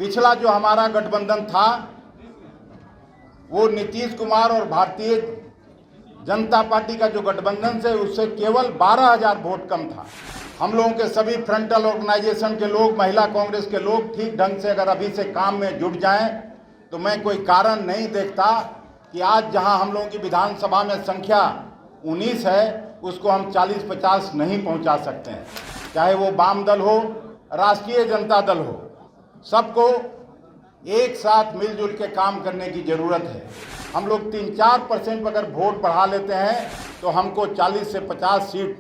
पिछला जो हमारा गठबंधन था वो नीतीश कुमार और भारतीय जनता पार्टी का जो गठबंधन से उससे केवल 12,000 वोट कम था। हम लोगों के सभी फ्रंटल ऑर्गेनाइजेशन के लोग, महिला कांग्रेस के लोग ठीक ढंग से अगर अभी से काम में जुट जाएं तो मैं कोई कारण नहीं देखता कि आज जहां हम लोगों की विधानसभा में संख्या 19 है उसको हम 40-50 नहीं पहुंचा सकते हैं। चाहे वो वाम दल हो, राष्ट्रीय जनता दल हो, सबको एक साथ मिलजुल के काम करने की जरूरत है। हम लोग 3-4% अगर वोट बढ़ा लेते हैं तो हमको 40 से 50 सीट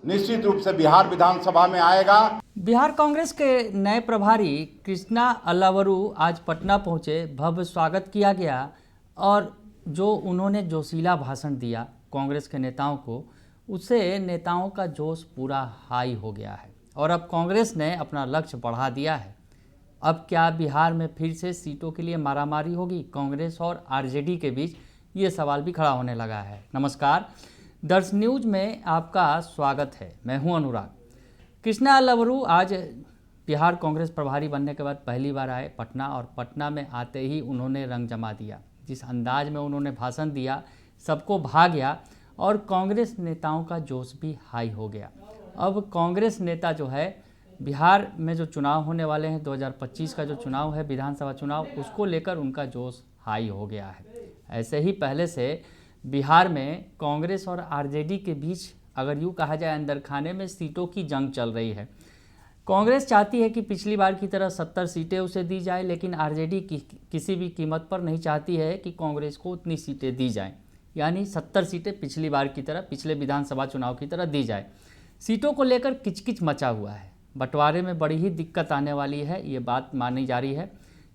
निश्चित रूप से बिहार विधानसभा में आएगा। बिहार कांग्रेस के नए प्रभारी कृष्णा अल्लावरू आज पटना पहुंचे। भव्य स्वागत किया गया और जो उन्होंने जोशीला भाषण दिया कांग्रेस के नेताओं को, उससे नेताओं का जोश पूरा हाई हो गया है और अब कांग्रेस ने अपना लक्ष्य बढ़ा दिया है। अब क्या बिहार में फिर से सीटों के लिए मारामारी होगी कांग्रेस और आरजेडी के बीच, ये सवाल भी खड़ा होने लगा है। नमस्कार, दर्श न्यूज में आपका स्वागत है। मैं हूं अनुराग। कृष्णा अल्लावरू आज बिहार कांग्रेस प्रभारी बनने के बाद पहली बार आए पटना और पटना में आते ही उन्होंने रंग जमा दिया। जिस अंदाज में उन्होंने भाषण दिया सबको भा गया और कांग्रेस नेताओं का जोश भी हाई हो गया। अब कांग्रेस नेता जो है बिहार में जो चुनाव होने वाले हैं 2025 का जो चुनाव है विधानसभा चुनाव, उसको लेकर उनका जोश हाई हो गया है। ऐसे ही पहले से बिहार में कांग्रेस और आरजेडी के बीच अगर यूँ कहा जाए अंदर खाने में सीटों की जंग चल रही है। कांग्रेस चाहती है कि पिछली बार की तरह 70 सीटें उसे दी जाए, लेकिन आरजेडी किसी भी कीमत पर नहीं चाहती है कि कांग्रेस को उतनी सीटें दी जाएं, यानी 70 सीटें पिछली बार की तरह, पिछले विधानसभा चुनाव की तरह दी जाए। सीटों को लेकर किचकिच मचा हुआ है। बंटवारे में बड़ी ही दिक्कत आने वाली है, ये बात मानी जा रही है,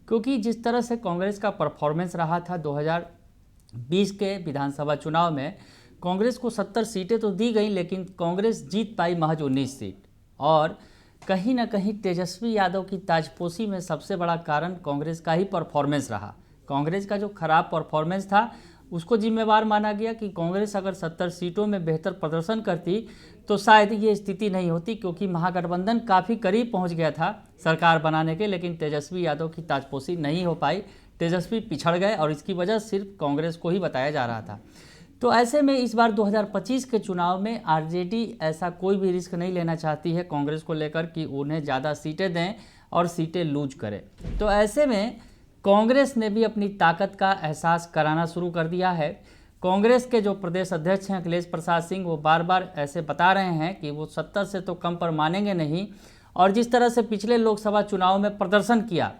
क्योंकि जिस तरह से कांग्रेस का परफॉर्मेंस रहा था 2020 के विधानसभा चुनाव में, कांग्रेस को 70 सीटें तो दी गई लेकिन कांग्रेस जीत पाई महज 19 सीट। और कहीं ना कहीं तेजस्वी यादव की ताजपोशी में सबसे बड़ा कारण कांग्रेस का ही परफॉर्मेंस रहा। कांग्रेस का जो खराब परफॉर्मेंस था उसको जिम्मेवार माना गया कि कांग्रेस अगर 70 सीटों में बेहतर प्रदर्शन करती तो शायद ये स्थिति नहीं होती, क्योंकि महागठबंधन काफ़ी करीब पहुंच गया था सरकार बनाने के, लेकिन तेजस्वी यादव की ताजपोशी नहीं हो पाई। तेजस्वी पिछड़ गए और इसकी वजह सिर्फ कांग्रेस को ही बताया जा रहा था। तो ऐसे में इस बार 2025 के चुनाव में आरजेडी ऐसा कोई भी रिस्क नहीं लेना चाहती है कांग्रेस को लेकर कि उन्हें ज़्यादा सीटें दें और सीटें लूज करें। तो ऐसे में कांग्रेस ने भी अपनी ताकत का एहसास कराना शुरू कर दिया है। कांग्रेस के जो प्रदेश अध्यक्ष हैं अखिलेश प्रसाद सिंह, वो बार बार ऐसे बता रहे हैं कि वो 70 से तो कम पर मानेंगे नहीं, और जिस तरह से पिछले लोकसभा चुनाव में प्रदर्शन किया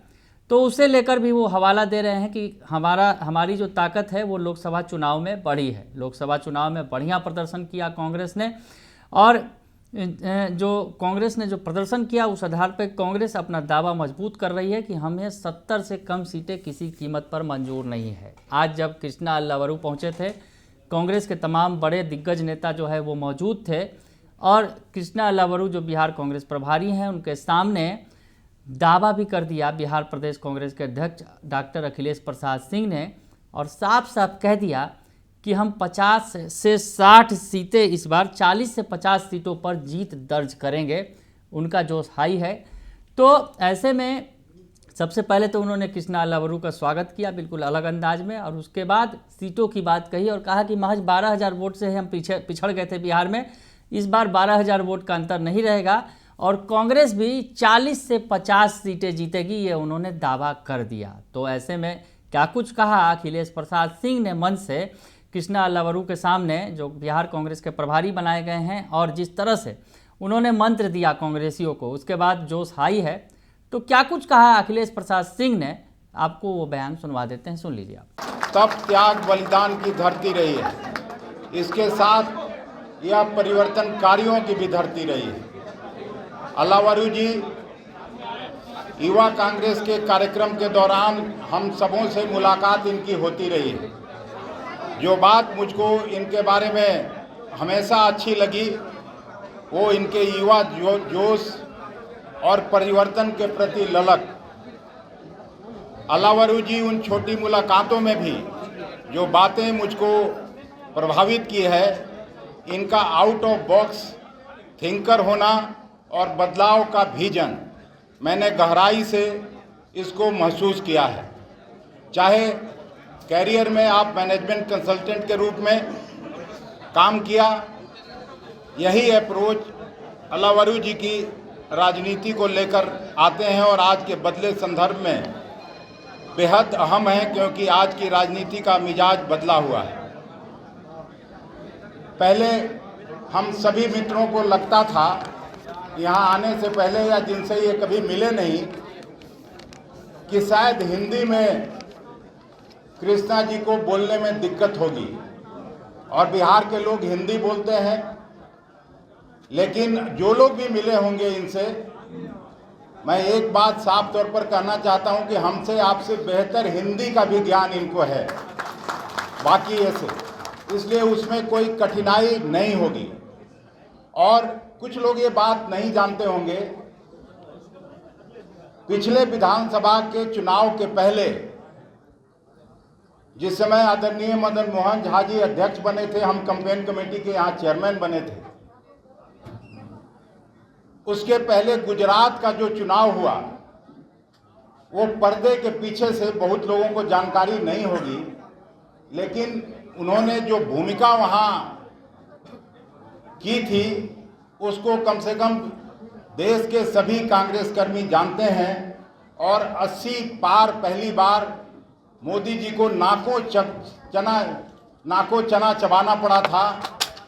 तो उसे लेकर भी वो हवाला दे रहे हैं कि हमारी जो ताकत है वो लोकसभा चुनाव में बढ़ी है। लोकसभा चुनाव में बढ़िया प्रदर्शन किया कांग्रेस ने, और जो कांग्रेस ने जो प्रदर्शन किया उस आधार पर कांग्रेस अपना दावा मजबूत कर रही है कि हमें 70 से कम सीटें किसी कीमत पर मंजूर नहीं है। आज जब कृष्णा अल्लावरू पहुंचे थे, कांग्रेस के तमाम बड़े दिग्गज नेता जो है वो मौजूद थे, और कृष्णा अल्लावरू जो बिहार कांग्रेस प्रभारी हैं उनके सामने दावा भी कर दिया बिहार प्रदेश कांग्रेस के अध्यक्ष डॉक्टर अखिलेश प्रसाद सिंह ने, और साफ साफ कह दिया कि हम 50 से 60 सीटें इस बार 40 से 50 सीटों पर जीत दर्ज करेंगे। उनका जोश हाई है। तो ऐसे में सबसे पहले तो उन्होंने कृष्णा अल्लावरू का स्वागत किया बिल्कुल अलग अंदाज में, और उसके बाद सीटों की बात कही और कहा कि महज 12,000 वोट से हम पिछड़ गए थे बिहार में, इस बार 12,000 वोट का अंतर नहीं रहेगा और कांग्रेस भी 40 से 50 सीटें जीतेगी, ये उन्होंने दावा कर दिया। तो ऐसे में क्या कुछ कहा अखिलेश प्रसाद सिंह ने मंच से कृष्णा अल्लावरू के सामने, जो बिहार कांग्रेस के प्रभारी बनाए गए हैं, और जिस तरह से उन्होंने मंत्र दिया कांग्रेसियों को, उसके बाद जोश हाई है। तो क्या कुछ कहा अखिलेश प्रसाद सिंह ने, आपको वो बयान सुनवा देते हैं, सुन लीजिए आप। तब त्याग बलिदान की धरती रही है, इसके साथ यह परिवर्तनकारियों की भी धरती रही है। अल्लावरू जी, युवा कांग्रेस के कार्यक्रम के दौरान हम सबों से मुलाकात इनकी होती रही है। जो बात मुझको इनके बारे में हमेशा अच्छी लगी वो इनके युवा जोश और परिवर्तन के प्रति ललक। अल्लावरू जी, उन छोटी मुलाकातों में भी जो बातें मुझको प्रभावित की है, इनका आउट ऑफ बॉक्स थिंकर होना और बदलाव का विजन मैंने गहराई से इसको महसूस किया है। चाहे कैरियर में आप मैनेजमेंट कंसल्टेंट के रूप में काम किया, यही अप्रोच अलावरू जी की राजनीति को लेकर आते हैं और आज के बदले संदर्भ में बेहद अहम है, क्योंकि आज की राजनीति का मिजाज बदला हुआ है। पहले हम सभी मित्रों को लगता था यहाँ आने से पहले या जिनसे ये कभी मिले नहीं कि शायद हिंदी में कृष्णा जी को बोलने में दिक्कत होगी, और बिहार के लोग हिंदी बोलते हैं। लेकिन जो लोग भी मिले होंगे इनसे, मैं एक बात साफ तौर पर कहना चाहता हूं कि हमसे आपसे बेहतर हिंदी का भी ज्ञान इनको है बाकी ऐसे, इसलिए उसमें कोई कठिनाई नहीं होगी। और कुछ लोग ये बात नहीं जानते होंगे, पिछले विधानसभा के चुनाव के पहले जिस समय आदरणीय मदन मोहन झा जी अध्यक्ष बने थे, हम कैंपेन कमेटी के यहाँ चेयरमैन बने थे। उसके पहले गुजरात का जो चुनाव हुआ वो पर्दे के पीछे से बहुत लोगों को जानकारी नहीं होगी, लेकिन उन्होंने जो भूमिका वहाँ की थी उसको कम से कम देश के सभी कांग्रेस कर्मी जानते हैं। और 80 पार पहली बार मोदी जी को नाको चना चबाना पड़ा था,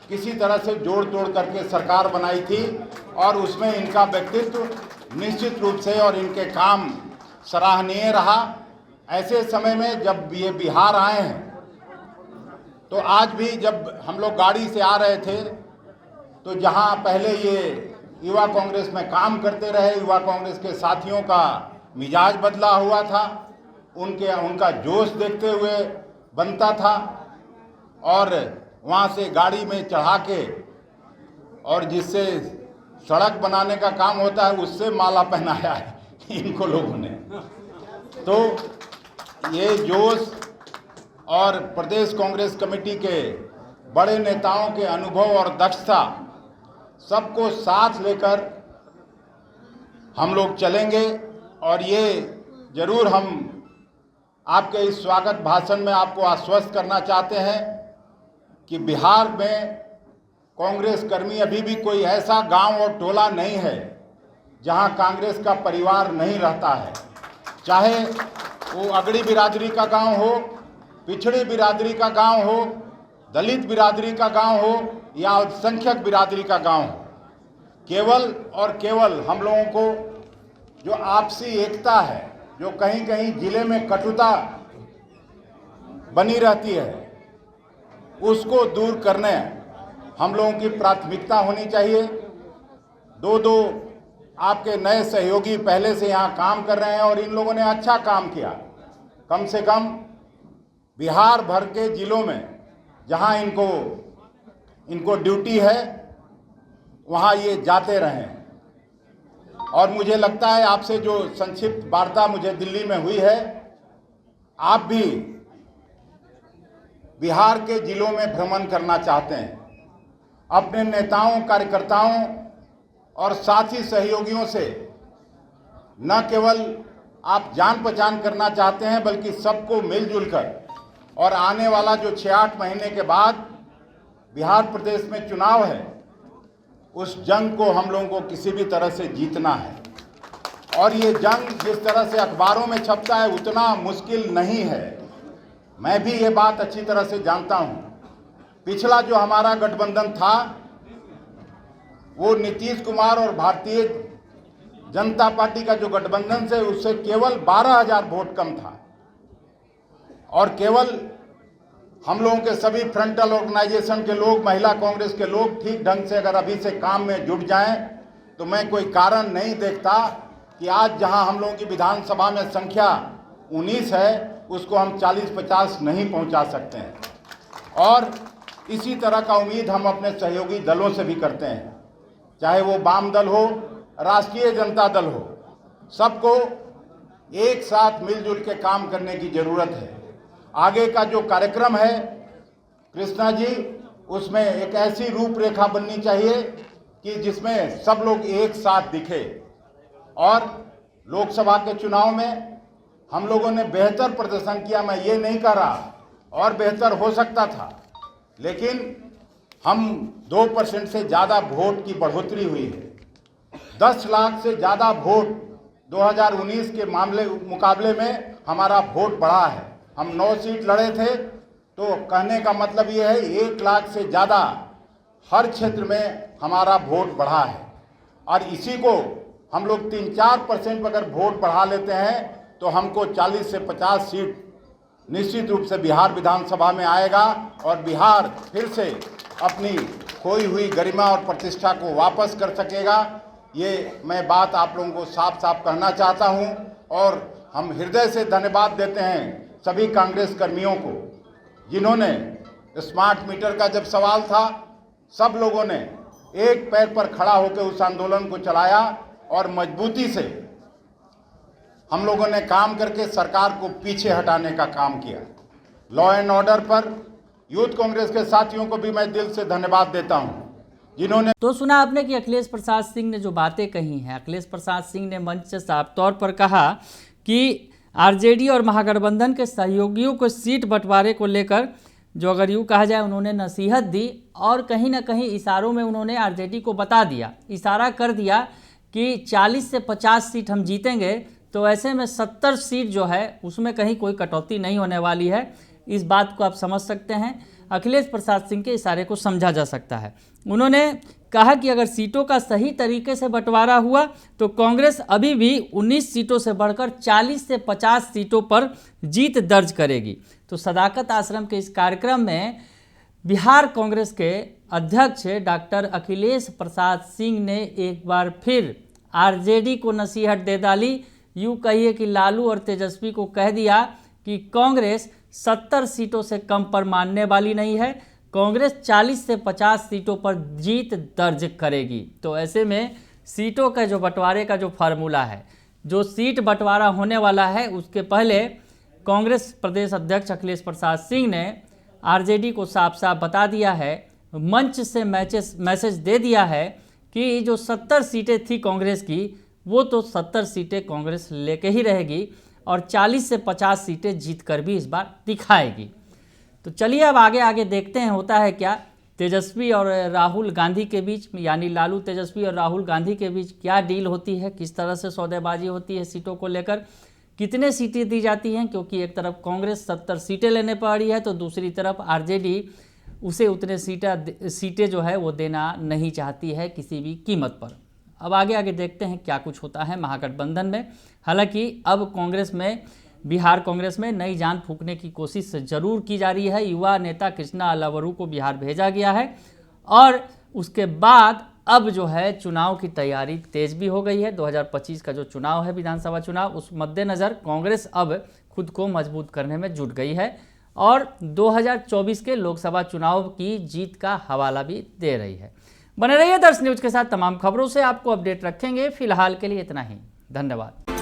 किसी तरह से जोड़ तोड़ करके सरकार बनाई थी, और उसमें इनका व्यक्तित्व निश्चित रूप से और इनके काम सराहनीय रहा। ऐसे समय में जब ये बिहार आए हैं, तो आज भी जब हम लोग गाड़ी से आ रहे थे तो जहां पहले ये युवा कांग्रेस में काम करते रहे, युवा कांग्रेस के साथियों का मिजाज बदला हुआ था, उनका जोश देखते हुए बनता था, और वहाँ से गाड़ी में चढ़ा के और जिससे सड़क बनाने का काम होता है उससे माला पहनाया है इनको लोगों ने। तो ये जोश और प्रदेश कांग्रेस कमेटी के बड़े नेताओं के अनुभव और दक्षता सबको साथ लेकर हम लोग चलेंगे। और ये जरूर हम आपके इस स्वागत भाषण में आपको आश्वस्त करना चाहते हैं कि बिहार में कांग्रेस कर्मी अभी भी कोई ऐसा गांव और टोला नहीं है जहां कांग्रेस का परिवार नहीं रहता है। चाहे वो अगड़ी बिरादरी का गांव हो, पिछड़ी बिरादरी का गांव हो, दलित बिरादरी का गांव हो या अल्पसंख्यक बिरादरी का गांव हो, केवल और केवल हम लोगों को जो आपसी एकता है, जो कहीं कहीं जिले में कटुता बनी रहती है, उसको दूर करने हम लोगों की प्राथमिकता होनी चाहिए। दो आपके नए सहयोगी पहले से यहाँ काम कर रहे हैं और इन लोगों ने अच्छा काम किया। कम से कम बिहार भर के जिलों में जहाँ इनको ड्यूटी है वहाँ ये जाते रहें। और मुझे लगता है आपसे जो संक्षिप्त वार्ता मुझे दिल्ली में हुई है, आप भी बिहार के जिलों में भ्रमण करना चाहते हैं, अपने नेताओं, कार्यकर्ताओं और साथी सहयोगियों से न केवल आप जान पहचान करना चाहते हैं, बल्कि सबको मिलजुल कर और आने वाला जो 6-8 महीने के बाद बिहार प्रदेश में चुनाव है, उस जंग को हम लोगों को किसी भी तरह से जीतना है। और ये जंग जिस तरह से अखबारों में छपता है उतना मुश्किल नहीं है। मैं भी ये बात अच्छी तरह से जानता हूँ। पिछला जो हमारा गठबंधन था वो नीतीश कुमार और भारतीय जनता पार्टी का जो गठबंधन से उससे केवल 12,000 वोट कम था, और केवल हम लोगों के सभी फ्रंटल ऑर्गेनाइजेशन के लोग, महिला कांग्रेस के लोग ठीक ढंग से अगर अभी से काम में जुट जाएं तो मैं कोई कारण नहीं देखता कि आज जहां हम लोगों की विधानसभा में संख्या 19 है उसको हम 40-50 नहीं पहुंचा सकते हैं। और इसी तरह का उम्मीद हम अपने सहयोगी दलों से भी करते हैं, चाहे वो वाम दल हो, राष्ट्रीय जनता दल हो, सबको एक साथ मिलजुल के काम करने की ज़रूरत है। आगे का जो कार्यक्रम है कृष्णा जी, उसमें एक ऐसी रूपरेखा बननी चाहिए कि जिसमें सब लोग एक साथ दिखे और लोकसभा के चुनाव में हम लोगों ने बेहतर प्रदर्शन किया, मैं ये नहीं कह रहा, और बेहतर हो सकता था, लेकिन हम 2% से ज़्यादा वोट की बढ़ोतरी हुई है। 10 लाख से ज़्यादा वोट 2019 के मुकाबले में हमारा वोट बढ़ा है। हम 9 सीट लड़े थे, तो कहने का मतलब ये है 1 लाख से ज़्यादा हर क्षेत्र में हमारा वोट बढ़ा है। और इसी को हम लोग 3-4% अगर वोट बढ़ा लेते हैं तो हमको 40 से 50 सीट निश्चित रूप से बिहार विधानसभा में आएगा और बिहार फिर से अपनी खोई हुई गरिमा और प्रतिष्ठा को वापस कर सकेगा। ये मैं बात आप लोगों को साफ साफ कहना चाहता हूं। और हम हृदय से धन्यवाद देते हैं सभी कांग्रेस कर्मियों को, जिन्होंने स्मार्ट मीटर का जब सवाल था, सब लोगों ने एक पैर पर खड़ा होकर उस आंदोलन को चलाया और मजबूती से हम लोगों ने काम करके सरकार को पीछे हटाने का काम किया। लॉ एंड ऑर्डर पर यूथ कांग्रेस के साथियों को भी मैं दिल से धन्यवाद देता हूं, जिन्होंने। तो सुना आपने कि अखिलेश प्रसाद सिंह ने जो बातें कही हैं। अखिलेश प्रसाद सिंह ने मंच से साफ तौर पर कहा कि आरजेडी और महागठबंधन के सहयोगियों को सीट बंटवारे को लेकर जो अगर यूँ कहा जाए उन्होंने नसीहत दी, और कहीं ना कहीं इशारों में उन्होंने आरजेडी को बता दिया, इशारा कर दिया कि 40 से 50 सीट हम जीतेंगे, तो ऐसे में 70 सीट जो है उसमें कहीं कोई कटौती नहीं होने वाली है। इस बात को आप समझ सकते हैं, अखिलेश प्रसाद सिंह के इशारे को समझा जा सकता है। उन्होंने कहा कि अगर सीटों का सही तरीके से बंटवारा हुआ तो कांग्रेस अभी भी 19 सीटों से बढ़कर 40 से 50 सीटों पर जीत दर्ज करेगी। तो सदाकत आश्रम के इस कार्यक्रम में बिहार कांग्रेस के अध्यक्ष डॉक्टर अखिलेश प्रसाद सिंह ने एक बार फिर आरजेडी को नसीहत दे डाली। यूँ कहिए कि लालू और तेजस्वी को कह दिया कि कांग्रेस 70 सीटों से कम पर मानने वाली नहीं है, कांग्रेस 40 से 50 सीटों पर जीत दर्ज करेगी। तो ऐसे में सीटों का जो बंटवारे का जो फार्मूला है, जो सीट बंटवारा होने वाला है, उसके पहले कांग्रेस प्रदेश अध्यक्ष अखिलेश प्रसाद सिंह ने आरजेडी को साफ साफ बता दिया है, मंच से मैसेज दे दिया है कि जो 70 सीटें थी कांग्रेस की, वो तो 70 सीटें कांग्रेस लेके ही रहेगी और 40 से 50 सीटें जीत कर भी इस बार दिखाएगी। तो चलिए अब आगे आगे देखते हैं होता है क्या। तेजस्वी और राहुल गांधी के बीच, यानी लालू तेजस्वी और राहुल गांधी के बीच क्या डील होती है, किस तरह से सौदेबाजी होती है सीटों को लेकर, कितने सीटें दी जाती हैं, क्योंकि एक तरफ कांग्रेस 70 सीटें लेने पा रही है तो दूसरी तरफ आरजेडी उसे उतने सीटें जो है वो देना नहीं चाहती है किसी भी कीमत पर। अब आगे आगे देखते हैं क्या कुछ होता है महागठबंधन में। हालांकि अब कांग्रेस में, बिहार कांग्रेस में नई जान फूंकने की कोशिश जरूर की जा रही है। युवा नेता कृष्णा अलावरू को बिहार भेजा गया है और उसके बाद अब जो है चुनाव की तैयारी तेज भी हो गई है। 2025 का जो चुनाव है विधानसभा चुनाव, उस मद्देनज़र कांग्रेस अब खुद को मजबूत करने में जुट गई है और 2024 के लोकसभा चुनाव की जीत का हवाला भी दे रही है। बने रहिए दर्श न्यूज के साथ, तमाम खबरों से आपको अपडेट रखेंगे। फिलहाल के लिए इतना ही, धन्यवाद।